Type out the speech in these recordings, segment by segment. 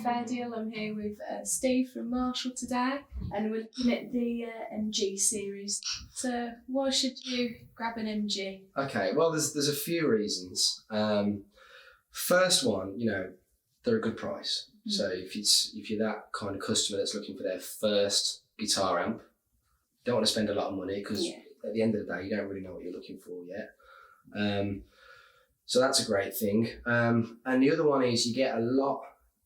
Fair Deal. I'm here with Steve from Marshall today, and we're looking at the MG series. So why should you grab an MG? Okay, well, there's a few reasons. First one, they're a good price. Mm. So if you're that kind of customer that's looking for their first guitar amp, don't want to spend a lot of money because at the end of the day, you don't really know what you're looking for yet. So that's a great thing. And the other one is you get a lot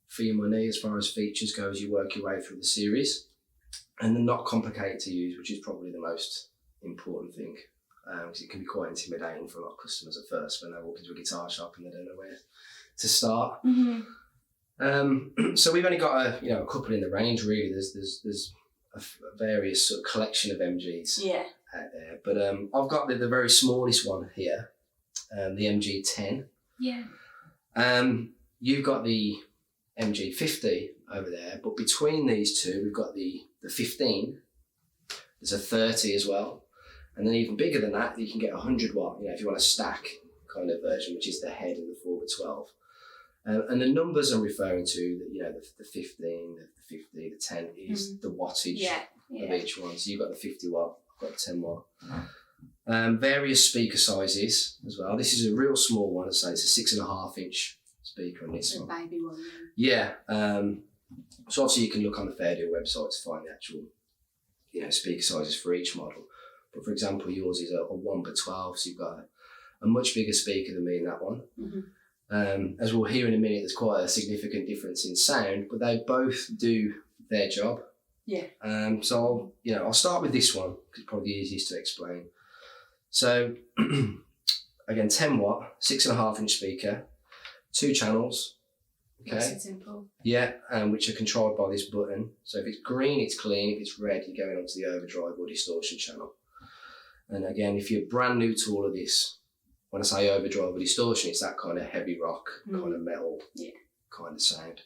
for your money as far as features go as you work your way through the series. And they're not complicated to use, which is probably the most important thing. Because it can be quite intimidating for a lot of customers at first when they walk into a guitar shop and they don't know where to start. Mm-hmm. So we've only got a couple in the range really. There's a various sort of collection of MGs out there, but I've got the very smallest one here, the MG10. Yeah. You've got the MG50 over there, but between these two we've got the 15. There's a 30 as well. And then even bigger than that, you can get 100 watt, if you want a stack kind of version, which is the head of the 4x12. And the numbers I'm referring to, the 15, the 50, the 10 is the wattage of each one. So you've got the 50 watt, I've got the 10 watt. Various speaker sizes as well. This is a real small one, so it's a 6.5 inch speaker on this one. Baby one. Yeah. So obviously you can look on the Fair Deal website to find the actual, speaker sizes for each model. But for example, yours is a 1x12, so you've got a much bigger speaker than me in that one. Mm-hmm. As we'll hear in a minute, there's quite a significant difference in sound, but they both do their job. Yeah. So I'll start with this one because it's probably the easiest to explain. So again, 10 watt, 6.5 inch speaker, 2 channels. Okay. Nice and simple. Yeah, which are controlled by this button. So if it's green, it's clean. If it's red, you're going onto the overdrive or distortion channel. And again, if you're brand new to all of this, when I say overdrive or distortion, it's that kind of heavy rock, kind of metal kind of sound.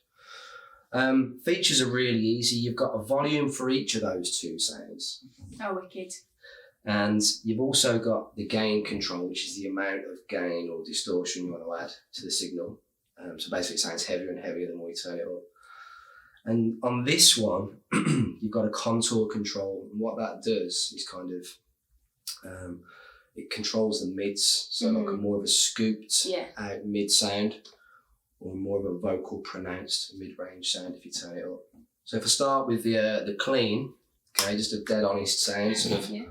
Features are really easy. You've got a volume for each of those 2 sounds. Oh, wicked. And you've also got the gain control, which is the amount of gain or distortion you want to add to the signal. So basically it sounds heavier and heavier the more you turn it up. And on this one, you've got a contour control. And what that does is kind of, it controls the mids. So like a more of a scooped out mid sound or more of a vocal pronounced mid-range sound if you turn it up. So if I start with the clean, okay, just a dead honest sound, sort of. Yeah.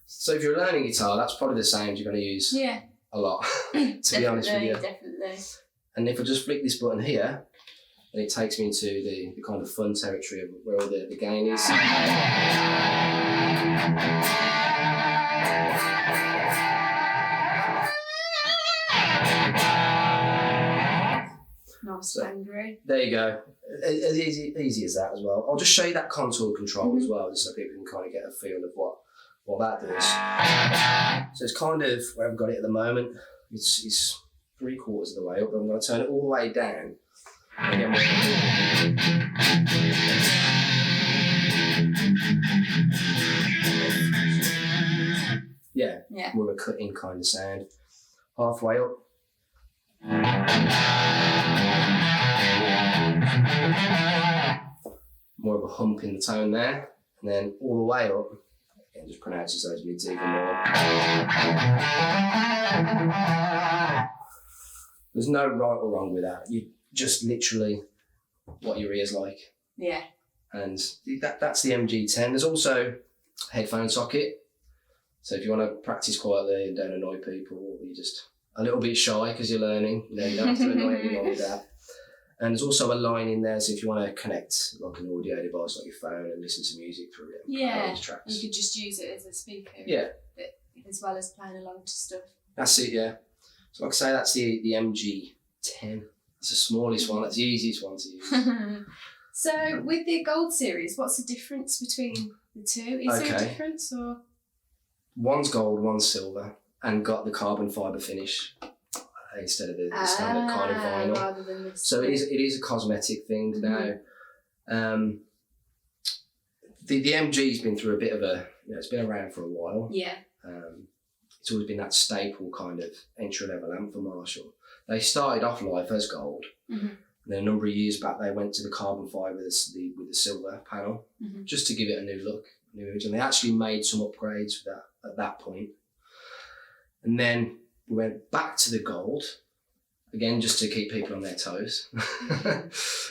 So if you're learning guitar, that's probably the sound you're going to use a lot, to be honest with you. Definitely. And if I just flick this button here, then it takes me into the kind of fun territory of where all the gain is. Nice angry. There you go. As easy as that as well. I'll just show you that contour control as well, just so people can kind of get a feel of what that does. So it's kind of where I've got it at the moment. It's 3/4 of the way up, but I'm going to turn it all the way down. Yeah, more of a cut-in kind of sound. Halfway up. More of a hump in the tone there, and then all the way up. Again, just pronounces those mids even more. There's no right or wrong with that. You just literally what your ears like. Yeah. And that's the MG10. There's also a headphone socket. So if you want to practice quietly and don't annoy people, or you're just a little bit shy because you're learning, you don't have to annoy anyone with that. And there's also a line in there, so if you want to connect like an audio device like your phone and listen to music through it. Yeah, you could just use it as a speaker. Yeah. As well as playing along to stuff. That's it, yeah. So like I say, that's the MG10. It's the smallest one, that's the easiest one to use. So with the gold series, what's the difference between the two? Is there a difference or? One's gold, one's silver, and got the carbon fibre finish instead of the standard kind of vinyl. Rather than this. So it is a cosmetic thing now. the MG's been through a bit of it's been around for a while. Yeah. It's always been that staple kind of entry-level amp for Marshall. They started off life as gold. And then a number of years back, they went to the carbon fibre with the silver panel, just to give it a new look, new image. And they actually made some upgrades for that at that point. And then we went back to the gold, again, just to keep people on their toes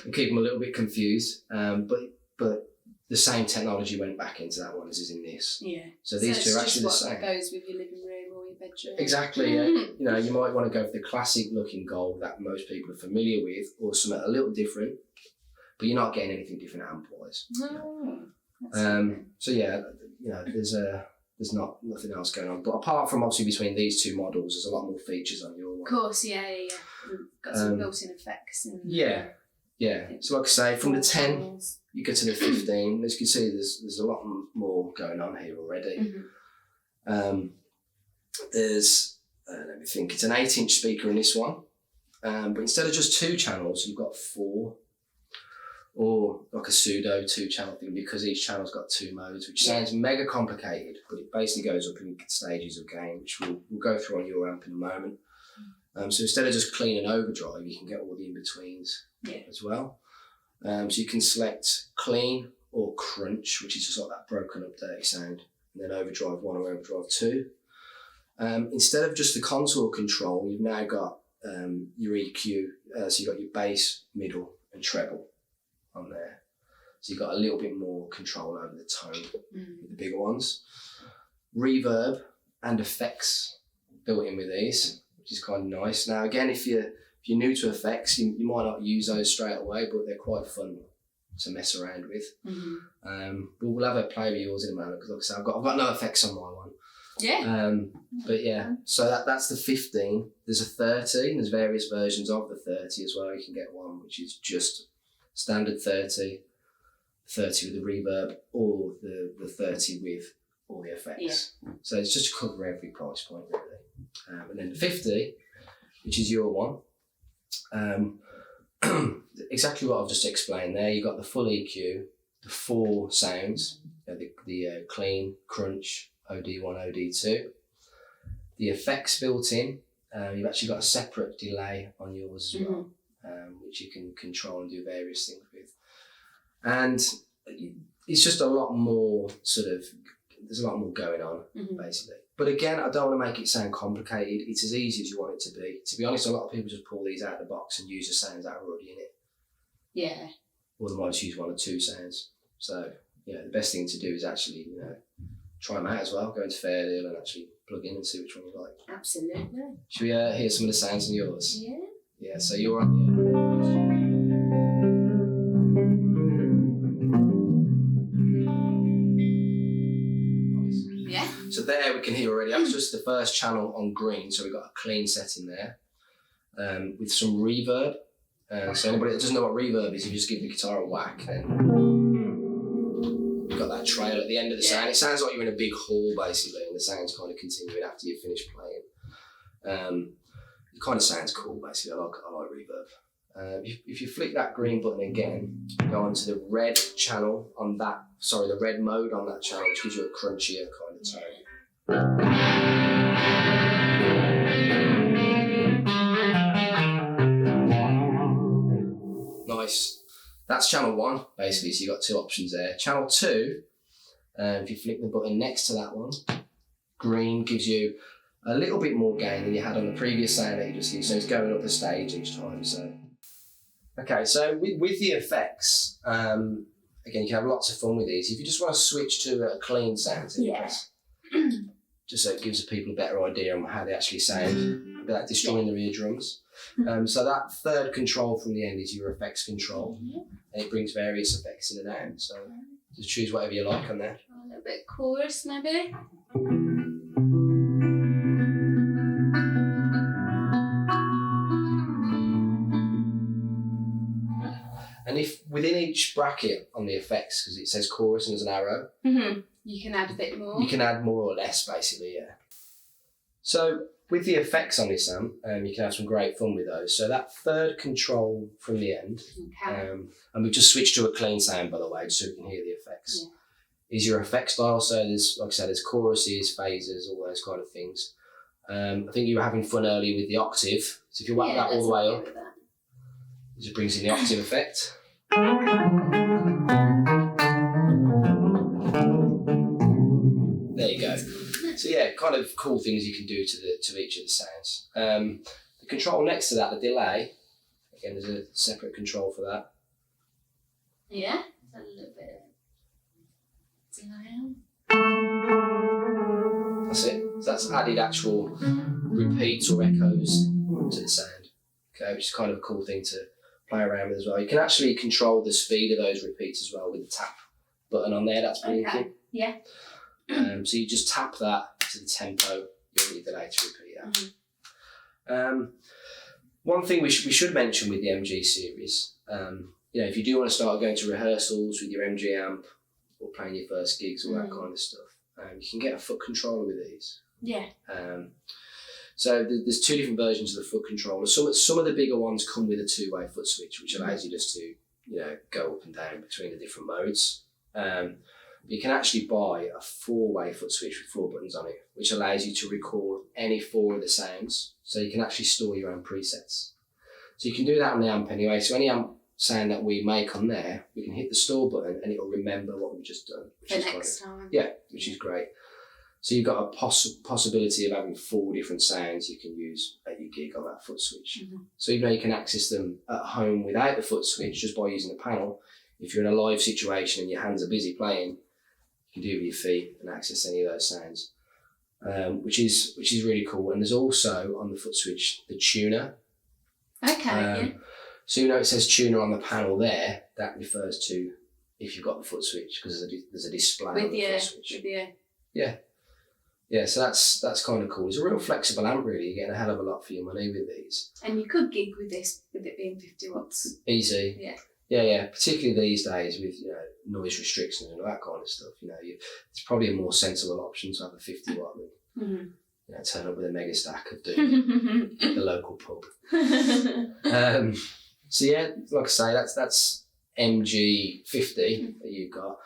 and keep them a little bit confused. But the same technology went back into that one as is in this. Yeah. So these two are actually the same. It goes with your living room or your bedroom. Exactly. Yeah. You know, you might want to go for the classic looking gold that most people are familiar with, or something a little different, but you're not getting anything different amp wise. No. So yeah, you know, there's nothing else going on. But apart from obviously between these two models, there's a lot more features on your one. Of course, yeah. Got some built-in effects. Yeah. So like I say, from the 10, you get to the 15. As you can see, there's a lot more going on here already. There's, let me think, it's an 8-inch speaker in this one. But instead of just 2 channels, you've got 4. Or like a pseudo 2-channel thing, because each channel's got 2 modes, which sounds mega complicated, but it basically goes up in stages of gain, which we'll go through on your amp in a moment. So instead of just clean and overdrive, you can get all the in-betweens as well. So you can select clean or crunch, which is just like that broken up dirty sound, and then overdrive 1 or overdrive 2. Instead of just the contour control, you've now got your EQ, so you've got your bass, middle and treble on there. So you've got a little bit more control over the tone with the bigger ones. Reverb and effects built in with these, which is kind of nice. Now again, if you're new to effects, you might not use those straight away, but they're quite fun to mess around with. But we'll have a play with yours in a moment, because like I said, I've got no effects on my one. Yeah. But yeah, so that's the 15. There's a 30, and there's various versions of the 30 as well. You can get one which is just standard 30 with the reverb, or the 30 with all the effects. So it's just to cover every price point really. And then the 50, which is your one, exactly what I've just explained there. You've got the full EQ, the 4 sounds, the clean, crunch, OD1, OD2, the effects built in. You've actually got a separate delay on yours as well, which you can control and do various things with. And it's just a lot more there's a lot more going on, basically. But again, I don't want to make it sound complicated. It's as easy as you want it to be. To be honest, a lot of people just pull these out of the box and use the sounds that are already in it. Yeah. Or they might just use 1 or 2 sounds. So, the best thing to do is actually, try them out as well. Go into Fairdeal and actually plug in and see which one you like. Absolutely. Should we hear some of the sounds on yours? Yeah. Yeah, so you're on So there we can hear already, that's just the first channel on green, so we've got a clean setting there with some reverb. So anybody that doesn't know what reverb is, if you just give the guitar a whack, then you've got that trail at the end of the sound. It sounds like you're in a big hall basically, and the sound's kind of continuing after you finish playing. It kind of sounds cool basically, I like reverb. If you flick that green button again, go onto the red channel on that, the red mode on that channel, which gives you a crunchier kind of tone. Nice. That's channel 1 basically, so you've got 2 options there. Channel 2, if you flick the button next to that one, green gives you a little bit more gain than you had on the previous sound that you just used, so it's going up a stage each time. So okay, so with the effects, again, you can have lots of fun with these. If you just want to switch to a clean sound, just so it gives the people a better idea on how they actually sound without destroying their eardrums. So that third control from the end is your effects control, and it brings various effects in and out. So just choose whatever you like on there. A little bit chorus, maybe. And if within each bracket on the effects, because it says chorus and there's an arrow, you can add a bit more. You can add more or less, basically, yeah. So with the effects on this amp, you can have some great fun with those. So that third control from the end, and we've just switched to a clean sound, by the way, so we can hear the effects. is your effect style. So there's, like I said, there's choruses, phases, all those kind of things. I think you were having fun earlier with the octave. So if you whack that all the way up, it just brings in the octave effect. There you go. So yeah, kind of cool things you can do to each of the sounds. The control next to that, the delay. Again, there's a separate control for that. Yeah, a little bit of delay. That's it. So that's added actual repeats or echoes to the sound. Okay, which is kind of a cool thing to play around with as well. You can actually control the speed of those repeats as well with the tap button on there. That's blinking. Okay. Yeah. So you just tap that to the tempo. You'll need the delay to repeat that. Mm-hmm. One thing we should mention with the MG series, if you do want to start going to rehearsals with your MG amp or playing your first gigs, all that kind of stuff, you can get a foot controller with these. Yeah. So there's two different versions of the foot controller. Some of the bigger ones come with a two-way foot switch, which allows you just to go up and down between the different modes. You can actually buy a four-way foot switch with 4 buttons on it, which allows you to record any 4 of the sounds. So you can actually store your own presets. So you can do that on the amp anyway. So any amp sound that we make on there, we can hit the store button and it'll remember what we've just done. For next time. Yeah, which is great. So you've got a possibility of having 4 different sounds you can use at your gig on that foot switch. Mm-hmm. So even though you can access them at home without the foot switch, just by using the panel, if you're in a live situation and your hands are busy playing, you can do it with your feet and access any of those sounds, which is really cool. And there's also on the foot switch the tuner. Okay. Yeah. So it says tuner on the panel there. That refers to if you've got the foot switch, because there's a display on the foot switch. Yeah. So that's kind of cool. It's a real flexible amp, really. You're getting a hell of a lot for your money with these. And you could gig with this with it being 50 watts. Easy. Yeah. Yeah. Particularly these days with noise restrictions and all that kind of stuff. It's probably a more sensible option to have a 50 watt than turn up with a mega stack of doom at the local pub. So yeah, like I say, that's MG50 that you've got.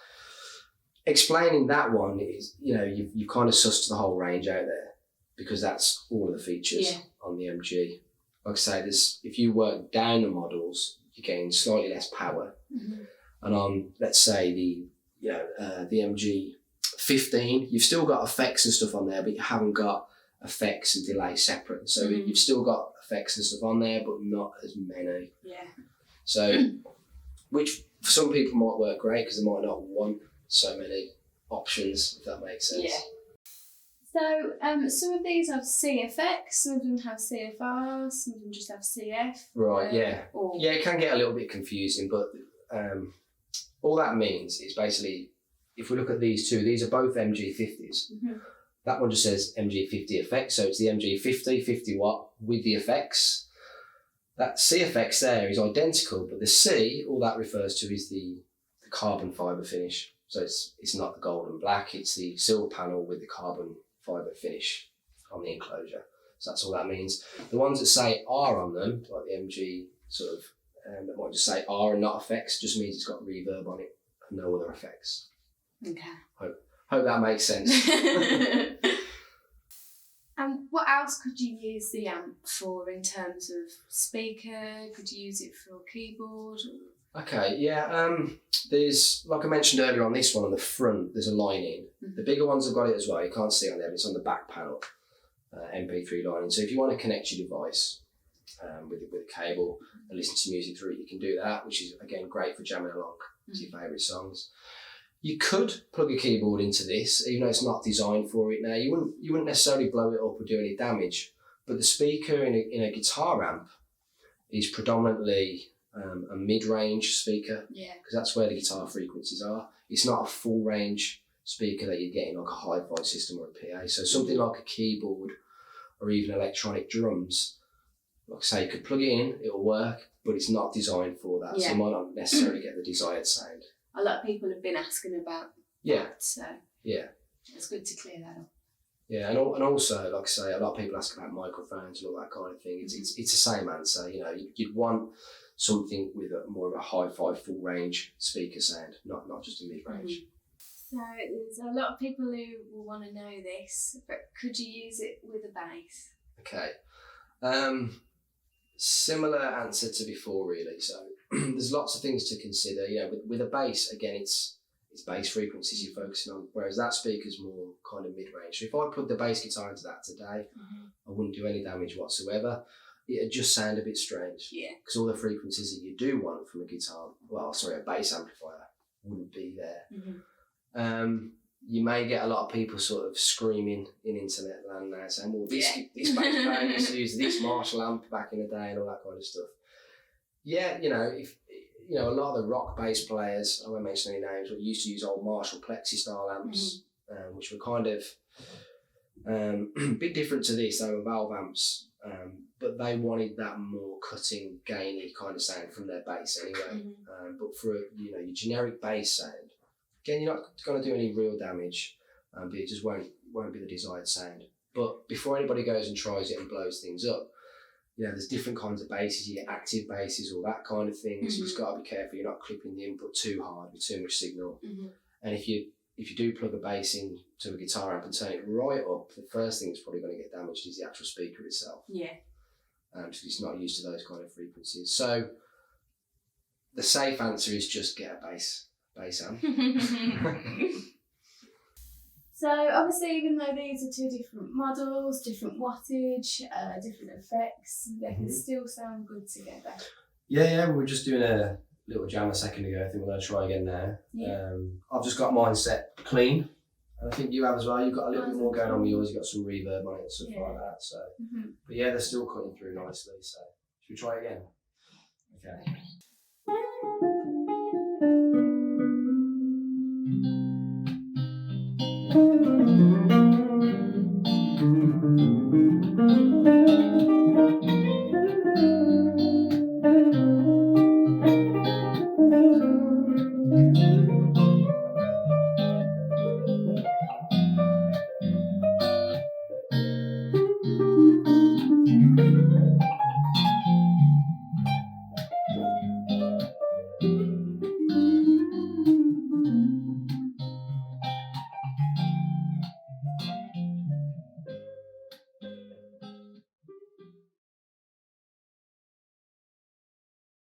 Explaining that one is, you've kind of sussed the whole range out there, because that's all of the features on the MG. Like I say, if you work down the models, you're getting slightly less power. Mm-hmm. And on, let's say, the MG15, you've still got effects and stuff on there, but you haven't got effects and delay separate. So you've still got effects and stuff on there, but not as many. Yeah. So, which for some people might work great, because they might not want so many options, if that makes sense. Yeah. So some of these have CFX, some of them have CFR, some of them just have CF. Right, yeah. Yeah, it can get a little bit confusing, but all that means is basically, if we look at these two, these are both MG50s. Mm-hmm. That one just says MG50 effects, so it's the MG50, 50 watt with the effects. That CFX there is identical, but the C, all that refers to is the carbon fibre finish. So it's not the gold and black, it's the silver panel with the carbon fibre finish on the enclosure. So that's all that means. The ones that say R on them, like the MG sort of, that might just say R and not effects, just means it's got reverb on it and no other effects. Okay. Hope that makes sense. And what else could you use the amp for in terms of speaker? Could you use it for keyboard? Okay, yeah. There's, like I mentioned earlier on this one, on the front, there's a line in. Mm-hmm. The bigger ones have got it as well. You can't see it on there, but it's on the back panel, MP3 line in. So if you want to connect your device with a cable and listen to music through it, you can do that, which is, again, great for jamming along to your favourite songs. You could plug a keyboard into this, even though it's not designed for it now. You wouldn't necessarily blow it up or do any damage, but the speaker in a guitar amp is predominantly a mid-range speaker, because that's where the guitar frequencies are. It's not a full-range speaker that you get in like a hi-fi system or a PA. So something like a keyboard or even electronic drums, like I say, you could plug it in, it'll work, but it's not designed for that. Yeah. So you might not necessarily get the desired sound. A lot of people have been asking about that, so it's good to clear that up. Yeah, and also, like I say, a lot of people ask about microphones and all that kind of thing. It's the same answer. You'd want something with more of a hi-fi full range speaker sound, not just a mid-range. So there's a lot of people who will want to know this, but could you use it with a bass? Okay. Similar answer to before, really. So there's lots of things to consider. With a bass, again, it's bass frequencies you're focusing on, whereas that speaker's more kind of mid-range. So if I put the bass guitar into that today, I wouldn't do any damage whatsoever. It'd just sound a bit strange. Yeah. Because all the frequencies that you do want from a bass amplifier wouldn't be there. You may get a lot of people sort of screaming in internet land now saying, well, this bass player used to use this Marshall amp back in the day and all that kind of stuff. Yeah, if a lot of the rock bass players, I won't mention any names, but used to use old Marshall Plexi style amps, which were kind of a bit different to this. They were valve amps, but they wanted that more cutting, gainy kind of sound from their bass anyway. But for your generic bass sound, again, you're not going to do any real damage, but it just won't be the desired sound. But before anybody goes and tries it and blows things up, there's different kinds of basses. You get active basses, all that kind of thing. So you just got to be careful you're not clipping the input too hard with too much signal. And if you do plug a bass in to a guitar amp and turn it right up, the first thing that's probably going to get damaged is the actual speaker itself. Yeah. Because it's not used to those kind of frequencies. So the safe answer is just get a bass amp. So obviously, even though these are two different models, different wattage, different effects, they can still sound good together. Yeah, we were just doing a little jam a second ago. I think we're going to try again now. Yeah. I've just got mine set clean, and I think you have as well. You've got a little bit more going on with yours. You've got some reverb on it and stuff like that. So, but yeah, they're still cutting through nicely. So, should we try again? Okay.